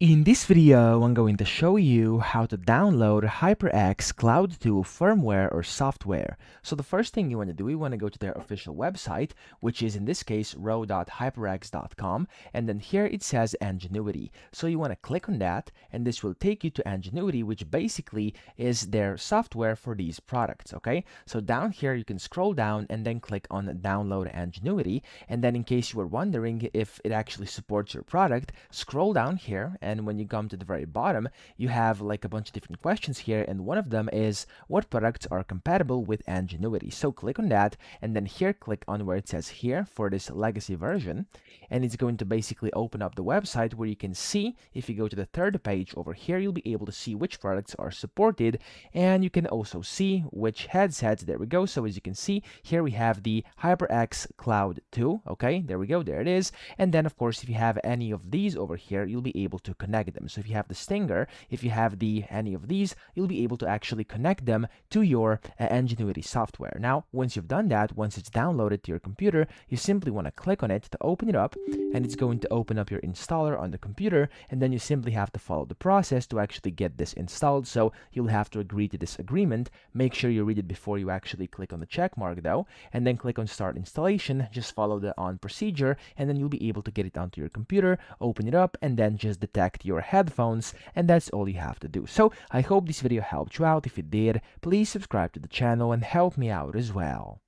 In this video, I'm going to show you how to download HyperX Cloud 2 firmware or software. So the first thing you want to do, you want to go to their official website, which is in this case row.hyperx.com, and then here it says Angenuity. So you want to click on that, and this will take you to Angenuity, which basically is their software for these products, okay? So down here, you can scroll down and then click on Download Angenuity, and then in case you were wondering if it actually supports your product, scroll down here, and when you come to the very bottom, you have like a bunch of different questions here, and one of them is what products are compatible with Angenuity. So click on that, and then here click on where it says here for this legacy version, and it's going to basically open up the website where you can see, if you go to the third page over here, you'll be able to see which products are supported, and you can also see which headsets. There we go. So as you can see here, we have the HyperX Cloud 2. Okay, there we go, there it is. And then of course, if you have any of these over here, you'll be able to connect them. So if you have the Stinger, if you have any of these, you'll be able to actually connect them to your Angenuity software. Now, once you've done that, once it's downloaded to your computer, you simply want to click on it to open it up, and it's going to open up your installer on the computer, and then you simply have to follow the process to actually get this installed. So you'll have to agree to this agreement. Make sure you read it before you actually click on the check mark though, and then click on start installation. Just follow the on procedure, and then you'll be able to get it onto your computer, open it up, and then just detect your headphones, and that's all you have to do. So I hope this video helped you out. If it did, please subscribe to the channel and help me out as well.